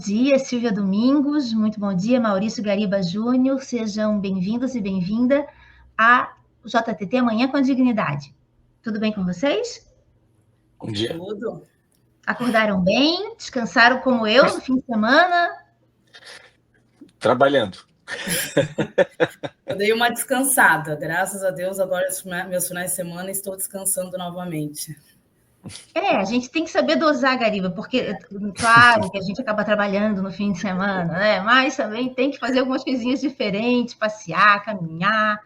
dia, Silvia Domingos, muito bom dia, Maurício Gariba Júnior, sejam bem-vindos e bem-vinda a JTT Amanhã com Dignidade. Tudo bem com vocês? Bom dia. Tudo. Acordaram bem? Descansaram como eu no fim de semana? Trabalhando. Eu dei uma descansada, graças a Deus, agora meus finais de semana estou descansando novamente. A gente tem que saber dosar, Gariba, porque, claro, que a gente acaba trabalhando no fim de semana, né? Mas também tem que fazer algumas coisinhas diferentes, passear, caminhar.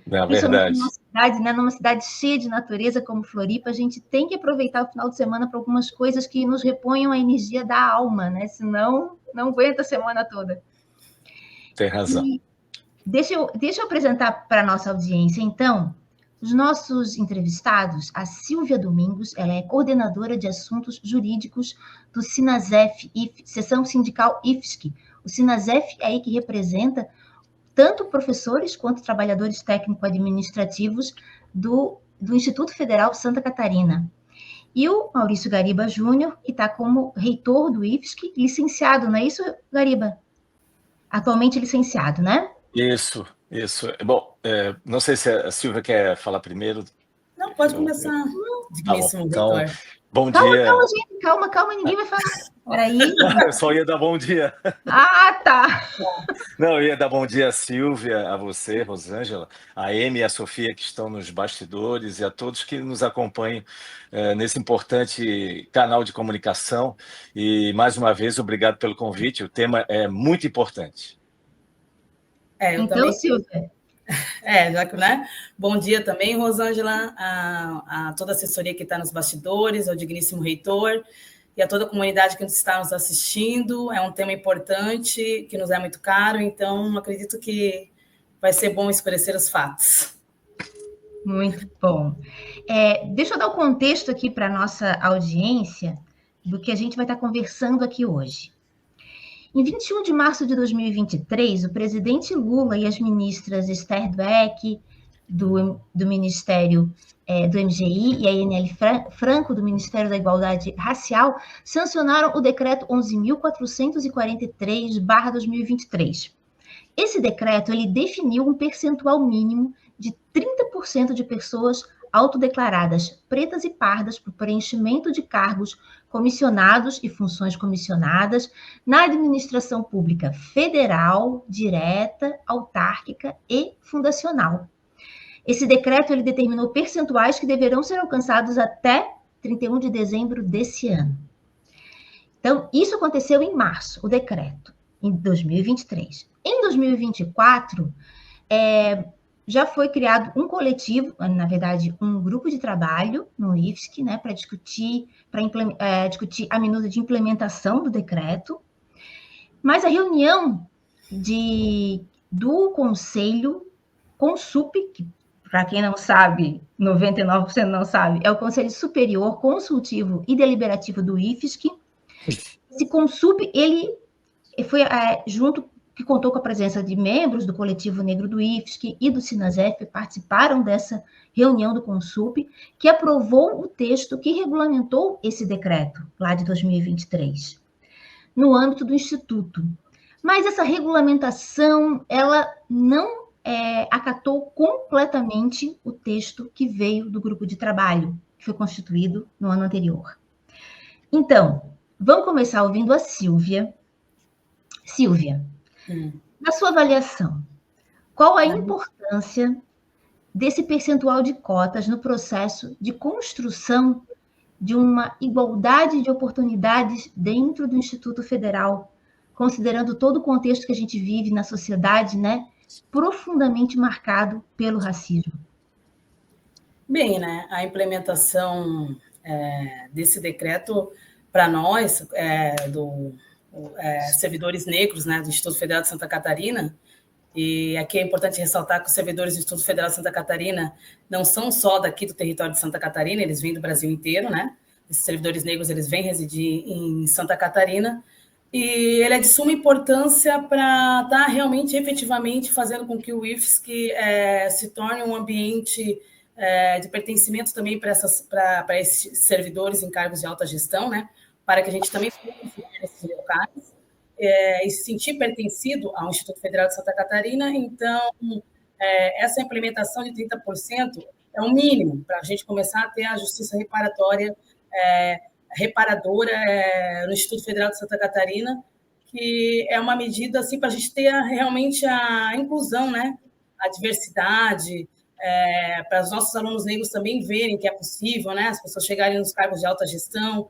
Na Principalmente verdade. numa cidade, né? Numa cidade cheia de natureza como Floripa, a gente tem que aproveitar o final de semana para algumas coisas que nos reponham a energia da alma, né? Senão, não aguenta a semana toda. Tem razão. E deixa eu apresentar para a nossa audiência, então, os nossos entrevistados. A Silvia Domingos, ela é coordenadora de assuntos jurídicos do Sinasef, seção sindical IFSC. O Sinasef é aí que representa tanto professores quanto trabalhadores técnico-administrativos do Instituto Federal Santa Catarina. E o Maurício Gariba Júnior, que está como reitor do IFSC, licenciado, não é isso, Gariba? Atualmente licenciado, né? Isso. Bom, não sei se a Silvia quer falar primeiro. Não, pode começar. Digníssimo reitor. Bom dia. Calma, gente, calma, ninguém vai falar. Peraí. Eu só ia dar bom dia. Ah, tá. Não, eu ia dar bom dia a Silvia, a você, Rosângela, a Amy e a Sofia, que estão nos bastidores, e a todos que nos acompanham nesse importante canal de comunicação. E, mais uma vez, obrigado pelo convite. O tema é muito importante. Então, também... Silvia. Já que, né? Bom dia também, Rosângela, a toda a assessoria que está nos bastidores, ao digníssimo reitor e a toda a comunidade que está nos assistindo. É um tema importante, que nos é muito caro, então acredito que vai ser bom esclarecer os fatos. Muito bom. Deixa eu dar o contexto aqui para a nossa audiência do que a gente vai estar conversando aqui hoje. Em 21 de março de 2023, o presidente Lula e as ministras Esther Dweck, do Ministério do MGI, e a Enele Franco, do Ministério da Igualdade Racial, sancionaram o decreto 11.443/2023. Esse decreto ele definiu um percentual mínimo de 30% de pessoas autodeclaradas pretas e pardas para o preenchimento de cargos comissionados e funções comissionadas na administração pública federal, direta, autárquica e fundacional. Esse decreto ele determinou percentuais que deverão ser alcançados até 31 de dezembro desse ano. Então, isso aconteceu em março, o decreto, em 2023. Em 2024, já foi criado um coletivo, na verdade, um grupo de trabalho no IFSC, né, para discutir a minuta de implementação do decreto. Mas a reunião do Conselho Consup, que, para quem não sabe, 99% não sabe, é o Conselho Superior Consultivo e Deliberativo do IFSC. Esse Consup, ele foi junto, que contou com a presença de membros do Coletivo Negro do IFSC e do Sinasef, participaram dessa reunião do Consup, que aprovou o texto que regulamentou esse decreto, lá de 2023, no âmbito do Instituto. Mas essa regulamentação, ela não acatou completamente o texto que veio do grupo de trabalho, que foi constituído no ano anterior. Então, vamos começar ouvindo a Silvia. Silvia, na sua avaliação, qual a importância desse percentual de cotas no processo de construção de uma igualdade de oportunidades dentro do Instituto Federal, considerando todo o contexto que a gente vive na sociedade, né, profundamente marcado pelo racismo? Bem, né, a implementação desse decreto, para nós, servidores negros, né, do Instituto Federal de Santa Catarina, e aqui é importante ressaltar que os servidores do Instituto Federal de Santa Catarina não são só daqui do território de Santa Catarina, eles vêm do Brasil inteiro, né? Esses servidores negros, eles vêm residir em Santa Catarina, e ele é de suma importância para estar realmente, efetivamente, fazendo com que o IFSC se torne um ambiente de pertencimento também para esses servidores em cargos de alta gestão, né? Para que a gente também possa nesses locais. e se sentir pertencido ao Instituto Federal de Santa Catarina. Então, essa implementação de 30% é o mínimo para a gente começar a ter a justiça reparatória, reparadora no Instituto Federal de Santa Catarina, que é uma medida assim, para a gente ter realmente a inclusão, né? A diversidade, para os nossos alunos negros também verem que é possível, né? As pessoas chegarem nos cargos de alta gestão,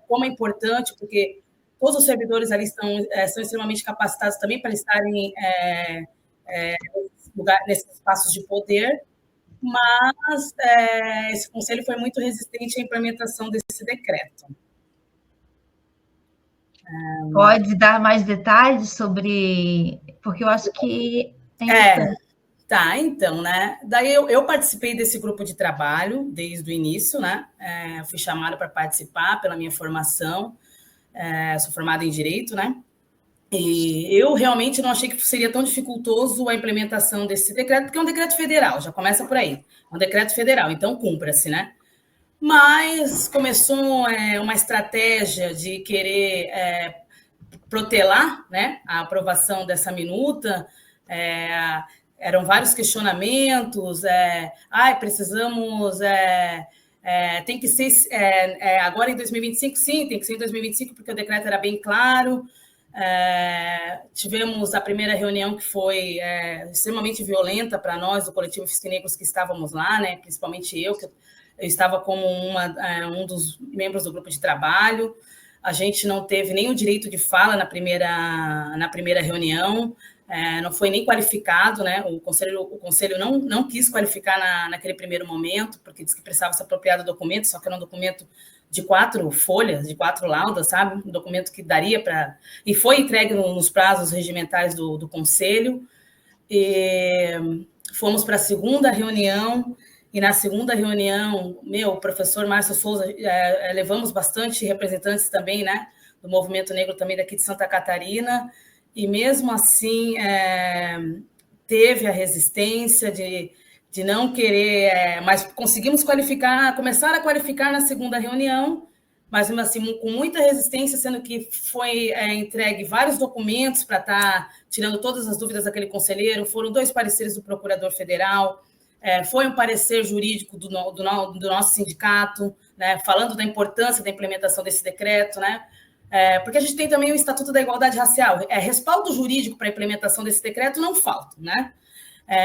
como é importante, porque todos os servidores ali são extremamente capacitados também para estarem nesses espaços de poder, mas esse conselho foi muito resistente à implementação desse decreto. Pode dar mais detalhes sobre... Porque eu acho que é importante. Tá, então, né? Daí eu participei desse grupo de trabalho desde o início, né? Fui chamada para participar pela minha formação. Sou formada em Direito, né? E eu realmente não achei que seria tão dificultoso a implementação desse decreto, porque é um decreto federal, já começa por aí. É um decreto federal, então cumpra-se, né? Mas começou uma estratégia de querer protelar, né, a aprovação dessa minuta. Eram vários questionamentos. Precisamos... tem que ser agora em 2025, sim, tem que ser em 2025, porque o decreto era bem claro. Tivemos a primeira reunião que foi extremamente violenta para nós, do coletivo Fisquinegros, que estávamos lá, né? Principalmente eu, que eu estava como um dos membros do grupo de trabalho. A gente não teve nem o direito de fala na primeira reunião, não foi nem qualificado, né? O conselho não quis qualificar naquele primeiro momento, porque disse que precisava se apropriar do documento, só que era um documento de 4 folhas, de 4 laudas, sabe? Um documento que daria para... E foi entregue nos prazos regimentais do conselho. E fomos para a segunda reunião, e na segunda reunião, o professor Márcio Souza, levamos bastante representantes também, né? Do movimento negro também daqui de Santa Catarina, e mesmo assim teve a resistência de não querer, mas conseguimos começar a qualificar na segunda reunião, mas mesmo assim com muita resistência, sendo que foi entregue vários documentos para estar tirando todas as dúvidas daquele conselheiro. Foram 2 pareceres do procurador federal, foi um parecer jurídico do nosso sindicato, né, falando da importância da implementação desse decreto, né? Porque a gente tem também o Estatuto da Igualdade Racial. Respaldo jurídico para a implementação desse decreto não falta, né?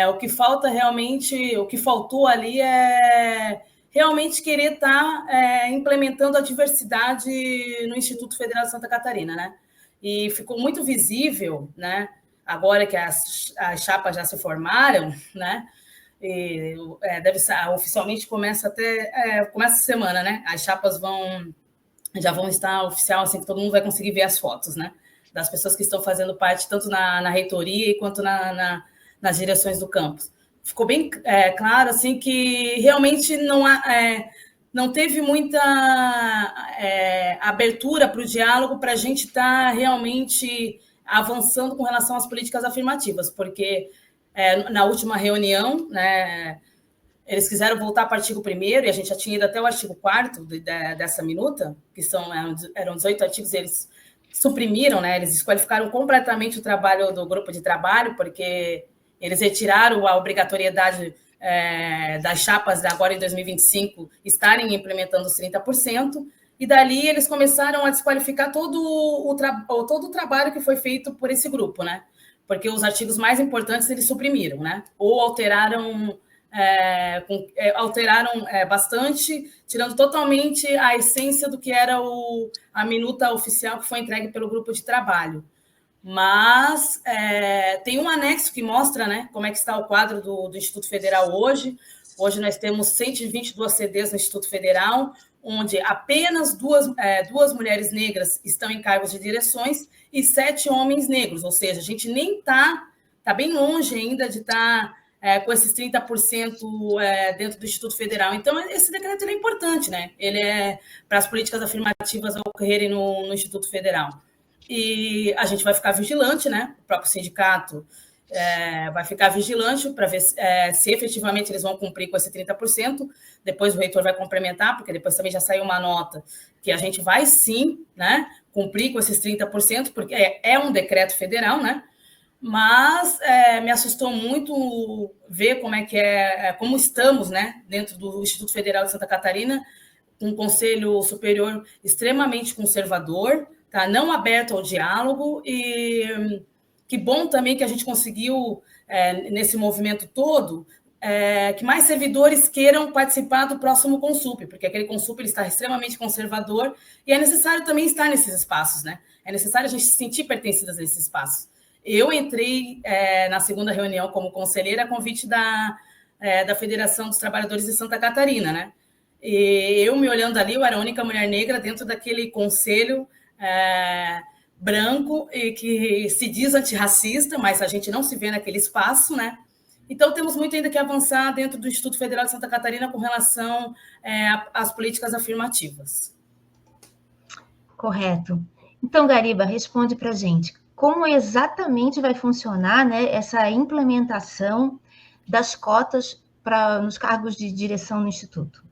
O que falta realmente, o que faltou ali é realmente querer estar implementando a diversidade no Instituto Federal de Santa Catarina, né? E ficou muito visível, né? Agora que as chapas já se formaram, né? E, oficialmente começa essa semana, né? As chapas já vão estar oficial, assim, que todo mundo vai conseguir ver as fotos, né? Das pessoas que estão fazendo parte tanto na reitoria quanto nas direções do campus. Ficou bem claro, assim, que realmente não teve muita abertura para o diálogo, para a gente estar realmente avançando com relação às políticas afirmativas, porque na última reunião, né, eles quiseram voltar para o artigo 1º, e a gente já tinha ido até o artigo 4º dessa minuta, que eram 18 artigos, e eles suprimiram, né, eles desqualificaram completamente o trabalho do grupo de trabalho, porque eles retiraram a obrigatoriedade das chapas agora em 2025 estarem implementando os 30%, e dali eles começaram a desqualificar todo o trabalho que foi feito por esse grupo, né? Porque os artigos mais importantes eles suprimiram, né? Ou alteraram bastante, tirando totalmente a essência do que era a minuta oficial que foi entregue pelo grupo de trabalho. Mas tem um anexo que mostra, né, como é que está o quadro do Instituto Federal hoje. Hoje nós temos 122 CDs no Instituto Federal, onde apenas duas mulheres negras estão em cargos de direções e 7 homens negros, ou seja, a gente nem está bem longe ainda de estar com esses 30% dentro do Instituto Federal. Então, esse decreto é importante, né? Ele é para as políticas afirmativas ocorrerem no Instituto Federal. E a gente vai ficar vigilante, né? O próprio sindicato, vai ficar vigilante para ver se efetivamente eles vão cumprir com esse 30%. Depois o reitor vai complementar, porque depois também já saiu uma nota que a gente vai sim, né, cumprir com esses 30%, porque é um decreto federal, né? Mas me assustou muito ver como estamos, né, dentro do Instituto Federal de Santa Catarina, um conselho superior extremamente conservador, tá, não aberto ao diálogo, e que bom também que a gente conseguiu, nesse movimento todo, que mais servidores queiram participar do próximo Consup, porque aquele Consup ele está extremamente conservador e é necessário também estar nesses espaços, né? É necessário a gente se sentir pertencidas a esses espaços. Eu entrei na segunda reunião como conselheira a convite da Federação dos Trabalhadores de Santa Catarina, né? E eu me olhando ali, eu era a única mulher negra dentro daquele conselho branco e que se diz antirracista, mas a gente não se vê naquele espaço, né? Então, temos muito ainda que avançar dentro do Instituto Federal de Santa Catarina com relação às políticas afirmativas. Correto. Então, Gariba, responde para a gente. Como exatamente vai funcionar, né, essa implementação das cotas nos cargos de direção no Instituto?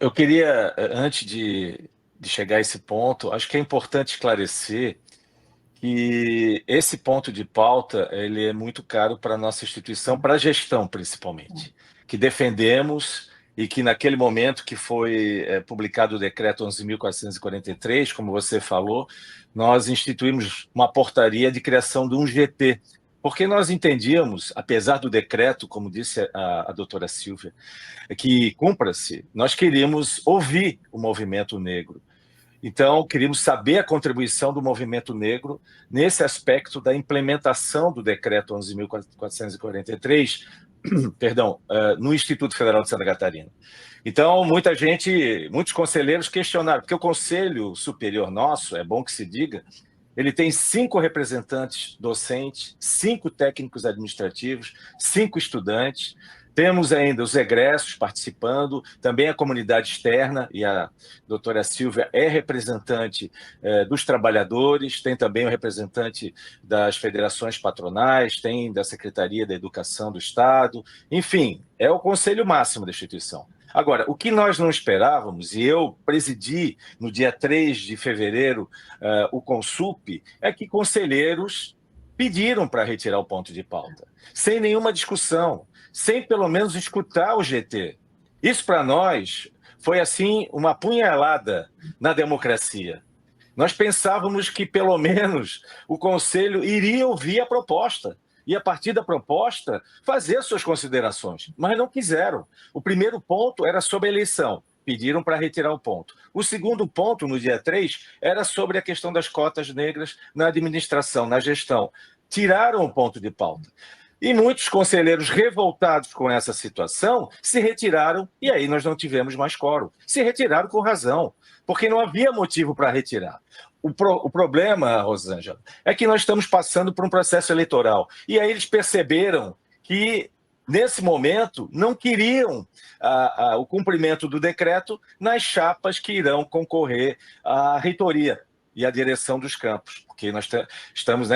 Eu queria, antes de chegar a esse ponto, acho que é importante esclarecer que esse ponto de pauta ele é muito caro para a nossa instituição, para a gestão principalmente, que defendemos e que naquele momento que foi publicado o decreto 11.443, como você falou, nós instituímos uma portaria de criação de um GT, porque nós entendíamos, apesar do decreto, como disse a doutora Silvia, que cumpra-se, nós queríamos ouvir o movimento negro. Então, queríamos saber a contribuição do movimento negro nesse aspecto da implementação do decreto 11.443, perdão, no Instituto Federal de Santa Catarina. Então, muitos conselheiros questionaram, porque o Conselho Superior nosso, é bom que se diga, ele tem 5 representantes docentes, 5 técnicos administrativos, 5 estudantes. Temos ainda os egressos participando, também a comunidade externa, e a doutora Silvia é representante dos trabalhadores, tem também o representante das federações patronais, tem da Secretaria da Educação do Estado, enfim, é o conselho máximo da instituição. Agora, o que nós não esperávamos, e eu presidi no dia 3 de fevereiro o Consup, é que conselheiros pediram para retirar o ponto de pauta, sem nenhuma discussão, sem pelo menos escutar o GT. Isso para nós foi assim uma punhalada na democracia. Nós pensávamos que pelo menos o Conselho iria ouvir a proposta e, a partir da proposta, fazer suas considerações, mas não quiseram. O primeiro ponto era sobre a eleição, pediram para retirar o ponto. O segundo ponto, no dia 3, era sobre a questão das cotas negras na administração, na gestão. Tiraram o ponto de pauta. E muitos conselheiros revoltados com essa situação se retiraram, e aí nós não tivemos mais quórum. Se retiraram com razão, porque não havia motivo para retirar. O problema, Rosângela, é que nós estamos passando por um processo eleitoral. E aí eles perceberam que, nesse momento, não queriam o cumprimento do decreto nas chapas que irão concorrer à reitoria e à direção dos campos, porque nós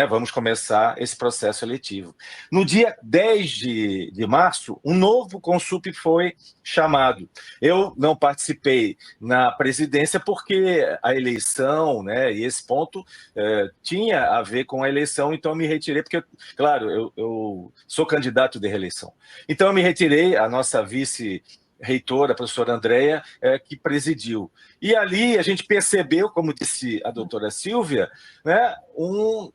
vamos começar esse processo eletivo. No dia 10 de março, um novo Consup foi chamado. Eu não participei na presidência porque a eleição, e esse ponto tinha a ver com a eleição, então eu me retirei, porque, claro, eu sou candidato de reeleição. Então eu me retirei, a nossa vice-reitora, a professora Andréia, que presidiu. E ali a gente percebeu, como disse a doutora Silvia, um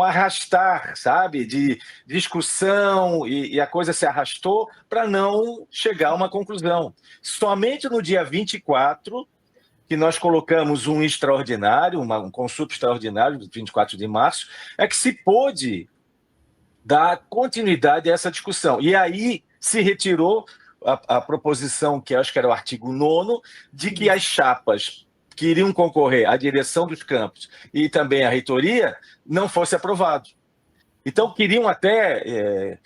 arrastar, sabe, de discussão, e a coisa se arrastou para não chegar a uma conclusão. Somente no dia 24, que nós colocamos um extraordinário, um Consup extraordinário, do 24 de março, é que se pôde dar continuidade a essa discussão. E aí se retirou a proposição, que acho que era o artigo 9º, de que as chapas que iriam concorrer à direção dos campos e também à reitoria não fosse aprovado. Então, queriam até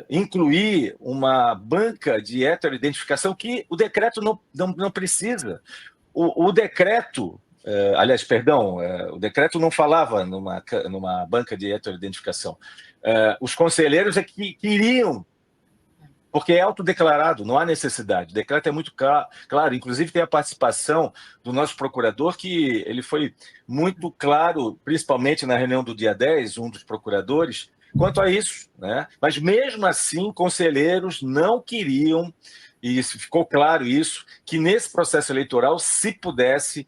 incluir uma banca de heteroidentificação que o decreto não precisa. O decreto aliás, perdão, o decreto não falava numa banca de heteroidentificação. Os conselheiros é que queriam, porque é autodeclarado, não há necessidade. O decreto é muito claro, inclusive tem a participação do nosso procurador, que ele foi muito claro, principalmente na reunião do dia 10, um dos procuradores, quanto a isso, né? Mas mesmo assim, conselheiros não queriam, e isso, ficou claro isso, que nesse processo eleitoral se pudesse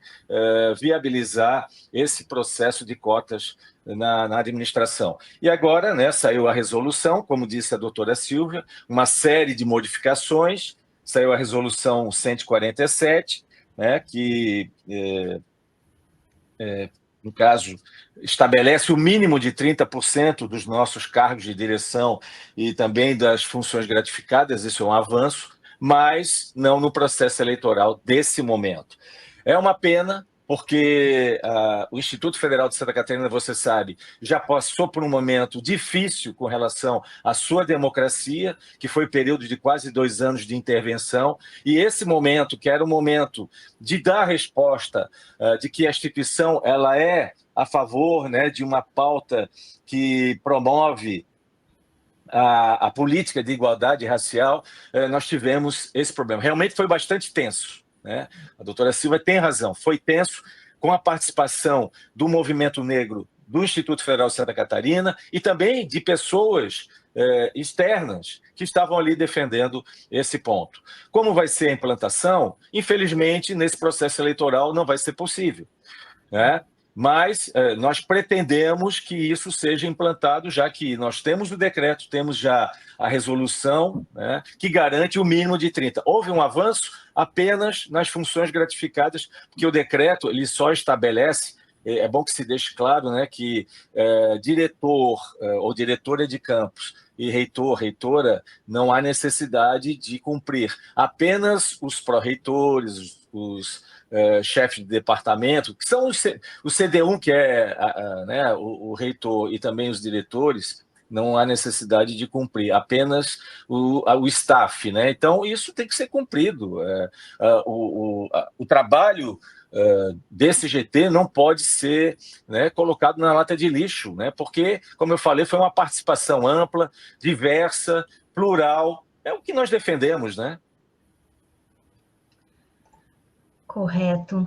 viabilizar esse processo de cotas na administração. E agora, né, saiu a resolução, como disse a doutora Silvia, uma série de modificações, saiu a resolução 147, né, que, no caso, estabelece o mínimo de 30% dos nossos cargos de direção e também das funções gratificadas, isso é um avanço, mas não no processo eleitoral desse momento. É uma pena, porque o Instituto Federal de Santa Catarina, você sabe, já passou por um momento difícil com relação à sua democracia, que foi período de quase 2 anos de intervenção, e esse momento, que era o momento de dar resposta de que a instituição ela é a favor, né, de uma pauta que promove a política de igualdade racial, nós tivemos esse problema. Realmente foi bastante tenso, né? A doutora Silva tem razão, foi tenso com a participação do movimento negro do Instituto Federal de Santa Catarina e também de pessoas externas que estavam ali defendendo esse ponto. Como vai ser a implantação? Infelizmente, nesse processo eleitoral não vai ser possível, né? Mas nós pretendemos que isso seja implantado, já que nós temos o decreto, temos já a resolução, né, que garante o mínimo de 30%. Houve um avanço apenas nas funções gratificadas, porque o decreto ele só estabelece, é bom que se deixe claro, né, que diretor ou diretora de campus e reitor, reitora, não há necessidade de cumprir. Apenas os pró-reitores, os chefes de departamento, que são o CD1, que é né, o reitor, e também os diretores, não há necessidade de cumprir, apenas o staff, né? Então, isso tem que ser cumprido. O trabalho desse GT não pode ser, né, colocado na lata de lixo, né? Porque, como eu falei, foi uma participação ampla, diversa, plural, é o que nós defendemos, né? Correto.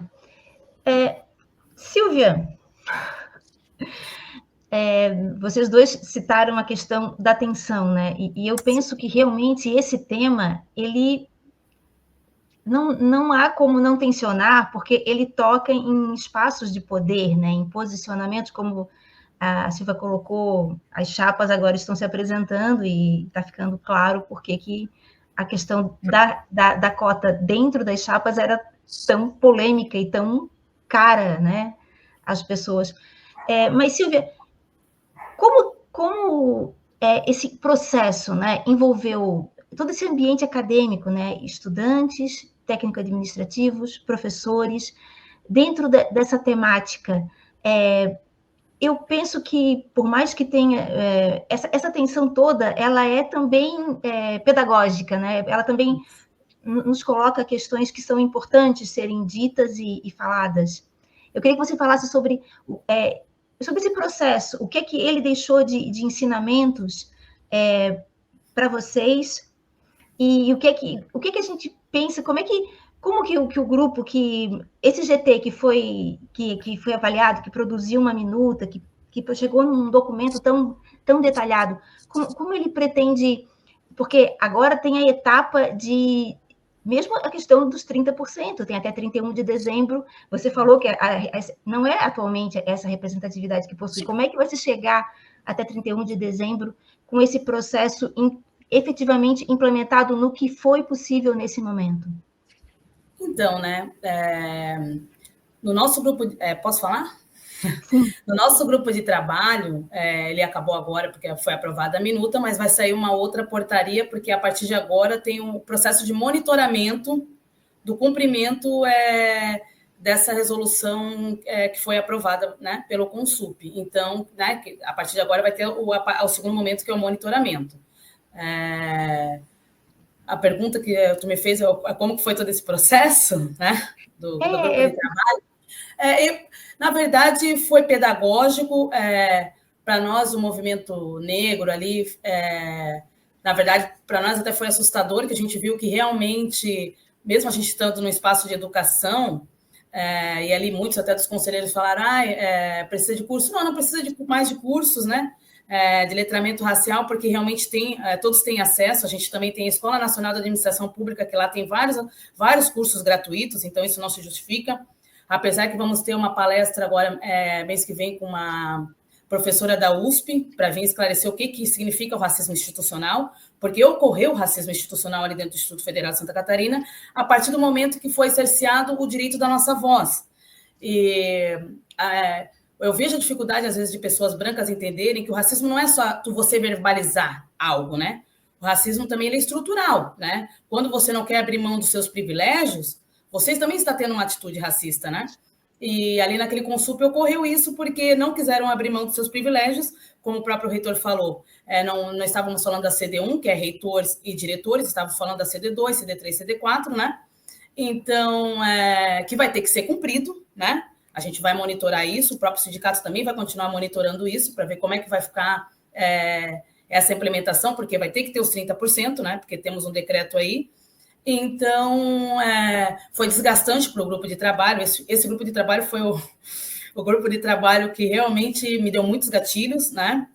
Silvia, vocês dois citaram a questão da atenção, né? E eu penso que realmente esse tema, ele não há como não tensionar, porque ele toca em espaços de poder, né? Em posicionamentos, como a Silvia colocou, as chapas agora estão se apresentando e está ficando claro porque que a questão da cota dentro das chapas era tão polêmica e tão cara, né, às pessoas. Mas, Silvia, como esse processo, né, envolveu todo esse ambiente acadêmico, né, estudantes, técnico-administrativos, professores, dentro dessa temática, eu penso que, por mais que tenha essa tensão toda, ela é também pedagógica, né? Ela também nos coloca questões que são importantes serem ditas e faladas. Eu queria que você falasse sobre esse processo, o que é que ele deixou de ensinamentos para vocês, e o que é que a gente pensa, como que o grupo, esse GT que foi avaliado, que produziu uma minuta, que chegou num documento tão detalhado, como ele pretende, porque agora tem a etapa de, mesmo a questão dos 30%, tem até 31 de dezembro, você falou que não é atualmente essa representatividade que possui, como é que vai se chegar até 31 de dezembro com esse processo efetivamente implementado no que foi possível nesse momento? Então, né, no nosso grupo... posso falar? Sim. No nosso grupo de trabalho, ele acabou agora porque foi aprovada a minuta, mas vai sair uma outra portaria, porque a partir de agora tem um processo de monitoramento do cumprimento dessa resolução que foi aprovada, né, pelo Consup. Então, né, a partir de agora vai ter o segundo momento, que é o monitoramento. A pergunta que tu me fez é como que foi todo esse processo, né, do grupo de trabalho. Na verdade, foi pedagógico. Para nós, o movimento negro ali, na verdade, para nós até foi assustador, que a gente viu que realmente, mesmo a gente estando no espaço de educação, e ali muitos até dos conselheiros falaram, precisa de curso. Não precisa de mais de cursos, né? De letramento racial, porque realmente todos têm acesso. A gente também tem a Escola Nacional de Administração Pública, que lá tem vários cursos gratuitos, então isso não se justifica. Apesar que vamos ter uma palestra agora, mês que vem, com uma professora da USP, para vir esclarecer o que significa o racismo institucional, porque ocorreu o racismo institucional ali dentro do Instituto Federal de Santa Catarina, a partir do momento que foi cerceado o direito da nossa voz. E eu vejo a dificuldade, às vezes, de pessoas brancas entenderem que o racismo não é só você verbalizar algo, né? O racismo também é estrutural, né? Quando você não quer abrir mão dos seus privilégios, você também está tendo uma atitude racista, né? E ali naquele Consup ocorreu isso porque não quiseram abrir mão dos seus privilégios, como o próprio reitor falou. Não estávamos falando da CD1, que é reitores e diretores, estávamos falando da CD2, CD3, CD4, né? Então, que vai ter que ser cumprido, né? A gente vai monitorar isso, o próprio sindicato também vai continuar monitorando isso para ver como é que vai ficar essa implementação, porque vai ter que ter os 30%, né? Porque temos um decreto aí. Então, foi desgastante para o grupo de trabalho. Esse grupo de trabalho foi o grupo de trabalho que realmente me deu muitos gatilhos, né?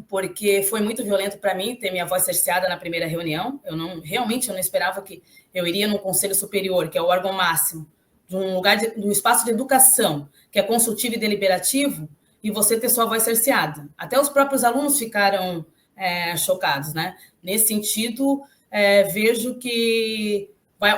Porque foi muito violento para mim ter minha voz cerceada na primeira reunião. Realmente eu não esperava que eu iria no Conselho Superior, que é o órgão máximo, de um espaço de educação, que é consultivo e deliberativo, e você ter sua voz cerceada. Até os próprios alunos ficaram chocados, né? Nesse sentido, vejo que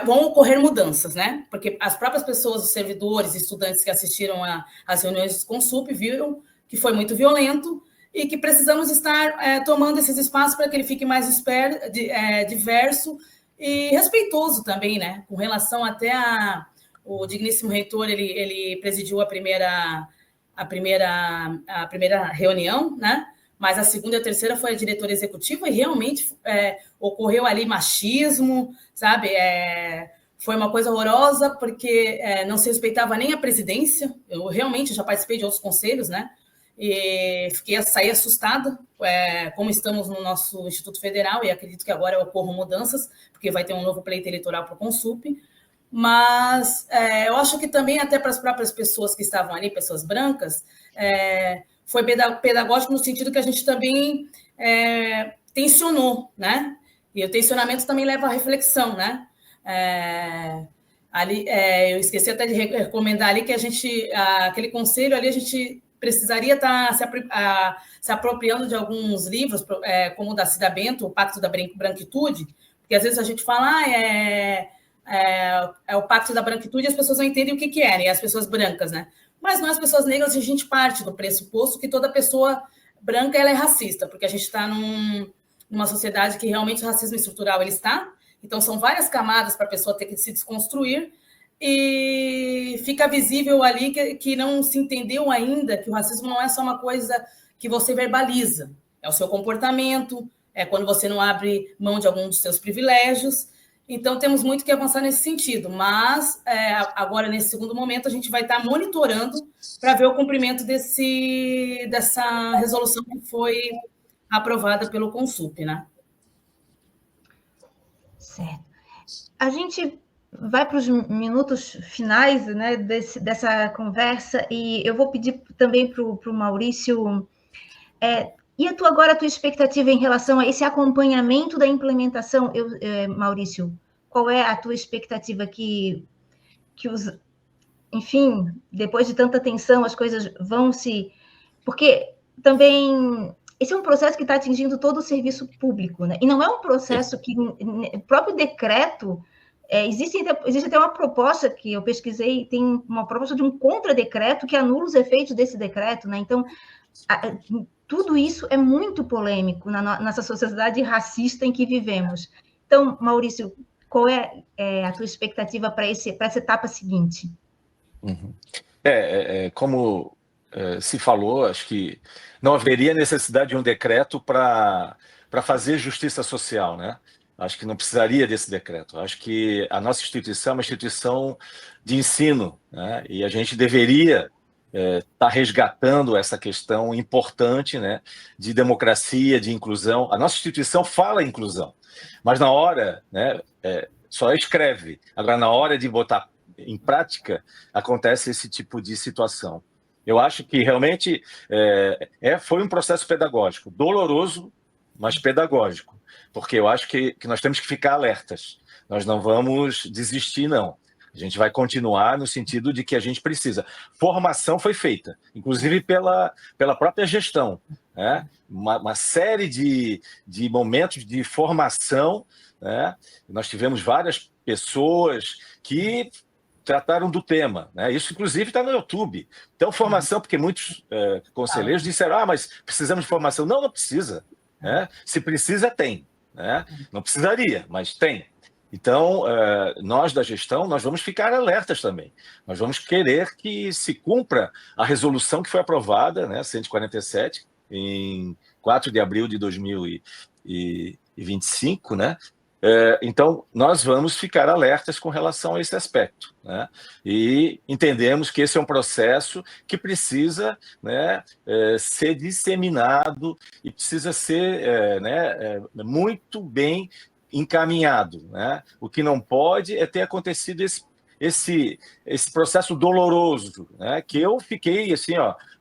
vão ocorrer mudanças, né? Porque as próprias pessoas, os servidores, estudantes que assistiram às reuniões do Consup viram que foi muito violento e que precisamos estar tomando esses espaços para que ele fique mais diverso e respeitoso também, né? Com relação até o digníssimo reitor, ele presidiu a primeira reunião, né? Mas a segunda e a terceira foi a diretora executiva e realmente ocorreu ali machismo, sabe? Foi uma coisa horrorosa porque não se respeitava nem a presidência. Eu realmente já participei de outros conselhos, né? E saí assustada, como estamos no nosso Instituto Federal, e acredito que agora ocorram mudanças, porque vai ter um novo pleito eleitoral para o Consup. Mas eu acho que também até para as próprias pessoas que estavam ali, pessoas brancas, foi pedagógico no sentido que a gente também tensionou, né? E o tensionamento também leva à reflexão, né? Eu esqueci até de recomendar ali que aquele conselho ali, a gente precisaria estar se apropriando de alguns livros, como o da Cida Bento, o Pacto da Branquitude, porque às vezes a gente fala, o Pacto da Branquitude, e as pessoas não entendem o que é, né? As pessoas brancas, né? Mas nós, pessoas negras, a gente parte do pressuposto que toda pessoa branca ela é racista, porque a gente está numa sociedade que realmente o racismo estrutural ele está, então são várias camadas para a pessoa ter que se desconstruir, e fica visível ali que não se entendeu ainda que o racismo não é só uma coisa que você verbaliza, é o seu comportamento, é quando você não abre mão de algum dos seus privilégios. Então, temos muito que avançar nesse sentido, mas agora, nesse segundo momento, a gente vai estar monitorando para ver o cumprimento dessa resolução que foi aprovada pelo Consup, né? Certo. A gente vai para os minutos finais, né, dessa conversa, e eu vou pedir também para o Maurício... E agora a tua expectativa em relação a esse acompanhamento da implementação, Maurício? Qual é a tua expectativa enfim, depois de tanta tensão, as coisas vão se... Porque também esse é um processo que está atingindo todo o serviço público, né? E não é um processo que o próprio decreto... existe até uma proposta que eu pesquisei, tem uma proposta de um contradecreto que anula os efeitos desse decreto, né? Então, tudo isso é muito polêmico nessa sociedade racista em que vivemos. Então, Maurício, qual é a tua expectativa para essa etapa seguinte? Uhum. Como se falou, acho que não haveria necessidade de um decreto para fazer justiça social, né? Acho que não precisaria desse decreto. Acho que a nossa instituição é uma instituição de ensino, né? E a gente deveria estar resgatando essa questão importante, né, de democracia, de inclusão. A nossa instituição fala em inclusão, mas na hora, né, só escreve. Agora, na hora de botar em prática, acontece esse tipo de situação. Eu acho que realmente foi um processo pedagógico, doloroso, mas pedagógico, porque eu acho que nós temos que ficar alertas. Nós não vamos desistir, não. A gente vai continuar no sentido de que a gente precisa. Formação foi feita, inclusive pela própria gestão, né? Uma série de momentos de formação, né? Nós tivemos várias pessoas que trataram do tema, né? Isso, inclusive, está no YouTube. Então, formação, porque muitos conselheiros disseram, mas precisamos de formação. Não, não precisa, né? Se precisa, tem, né? Não precisaria, mas tem. Então, nós da gestão, nós vamos ficar alertas também. Nós vamos querer que se cumpra a resolução que foi aprovada, né, 147, em 4 de abril de 2025, né? Então, nós vamos ficar alertas com relação a esse aspecto, né? E entendemos que esse é um processo que precisa, né, ser disseminado e precisa ser muito bem encaminhado, né? O que não pode é ter acontecido esse processo doloroso, né? Que eu fiquei assim,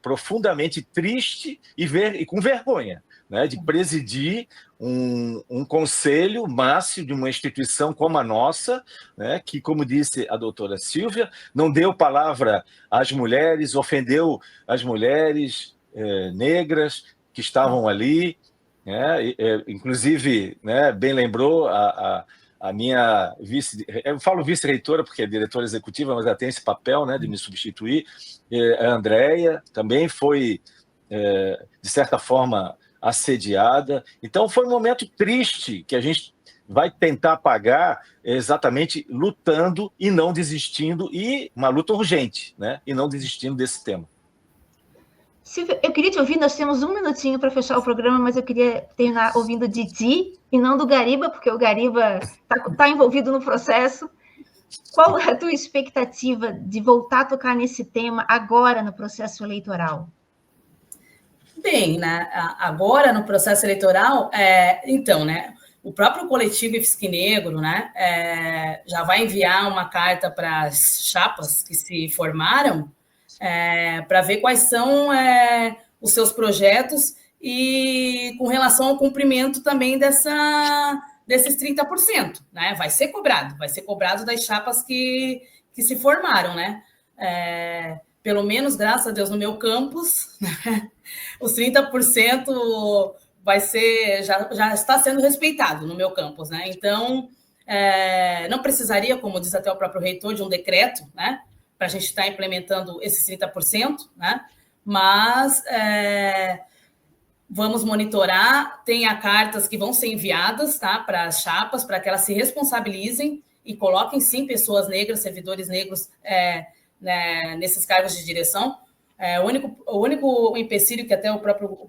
profundamente triste e com vergonha, né? De presidir um conselho máximo de uma instituição como a nossa, né? Que, como disse a doutora Silvia, não deu palavra às mulheres, ofendeu as mulheres negras que estavam ali. Inclusive, né, bem lembrou a minha vice, eu falo vice-reitora porque é diretora executiva, mas ela tem esse papel, né, de me substituir, a Andréia também foi, de certa forma, assediada. Então, foi um momento triste que a gente vai tentar apagar exatamente lutando e não desistindo, e uma luta urgente, né, e não desistindo desse tema. Silvia, eu queria te ouvir, nós temos um minutinho para fechar o programa, mas eu queria terminar ouvindo de ti e não do Gariba, porque o Gariba está envolvido no processo. Qual é a tua expectativa de voltar a tocar nesse tema agora no processo eleitoral? Bem, né, agora no processo eleitoral, então, né, o próprio coletivo IFSC Negro, né, já vai enviar uma carta para as chapas que se formaram, para ver quais são os seus projetos e com relação ao cumprimento também desses 30%, né? Vai ser cobrado das chapas que se formaram, né? Pelo menos, graças a Deus, no meu campus, né? Os 30% já está sendo respeitado no meu campus, né? Então, não precisaria, como diz até o próprio reitor, de um decreto, né, para a gente estar implementando esses 30%, né? Mas vamos monitorar, tem cartas que vão ser enviadas, tá, para as chapas, para que elas se responsabilizem e coloquem, sim, pessoas negras, servidores negros nesses cargos de direção. O único empecilho que até o próprio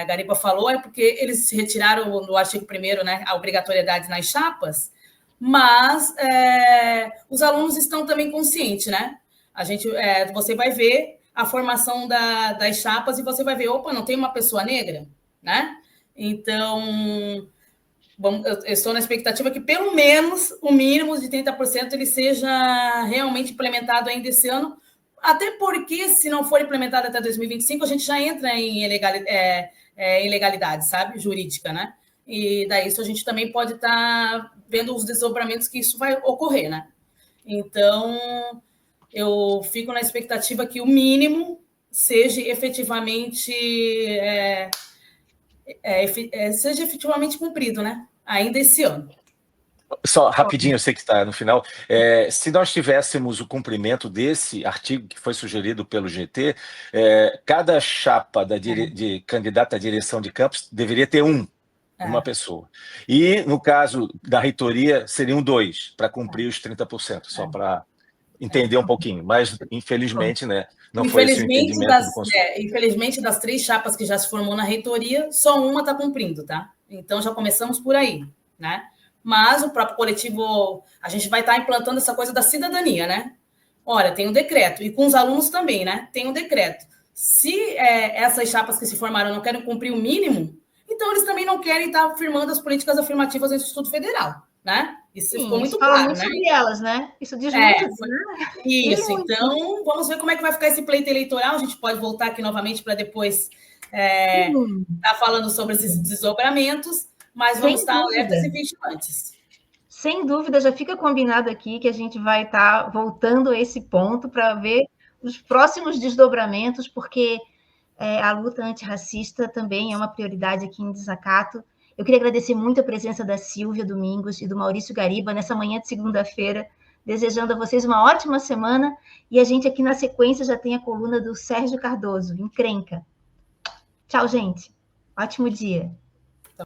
Gariba falou é porque eles retiraram no artigo 1º, né, a obrigatoriedade nas chapas, mas os alunos estão também conscientes, né? Você vai ver a formação das chapas e você vai ver, opa, não tem uma pessoa negra, né? Então, eu estou na expectativa que pelo menos o mínimo de 30% ele seja realmente implementado ainda esse ano, até porque se não for implementado até 2025, a gente já entra em ilegalidade, sabe? Jurídica, né? E daí isso a gente também pode estar vendo os desdobramentos que isso vai ocorrer, né? Então, eu fico na expectativa que o mínimo seja efetivamente cumprido, né? Ainda esse ano. Só rapidinho, eu sei que está no final. Se nós tivéssemos o cumprimento desse artigo que foi sugerido pelo GT, cada chapa de candidata à direção de campus deveria ter uma pessoa. E, no caso da reitoria, seriam 2, para cumprir os 30%, só para entender um pouquinho. Mas, infelizmente, né, não foi esse o entendimento do Conselho. Infelizmente, das 3 chapas que já se formou na reitoria, só uma está cumprindo, tá? Então, já começamos por aí, né? mas o próprio coletivo, a gente vai estar implantando essa coisa da cidadania, né? Olha, tem um decreto, e com os alunos também, né? Tem um decreto. Se essas chapas que se formaram não querem cumprir o mínimo, então eles também não querem estar firmando as políticas afirmativas no Instituto Federal, né? Isso ficou muito claro, muito, né? sobre elas, né? Isso diz muito, né? Isso, então vamos ver como é que vai ficar esse pleito eleitoral. A gente pode voltar aqui novamente para depois estar falando sobre esses desdobramentos, mas vamos estar alertas e vigilantes. Sem dúvida, já fica combinado aqui que a gente vai estar voltando a esse ponto para ver os próximos desdobramentos, porque a luta antirracista também é uma prioridade aqui em Desacato. Eu queria agradecer muito a presença da Silvia Domingos e do Maurício Gariba nessa manhã de segunda-feira, desejando a vocês uma ótima semana, e a gente aqui na sequência já tem a coluna do Sérgio Cardoso, Encrenca. Tchau, gente. Ótimo dia.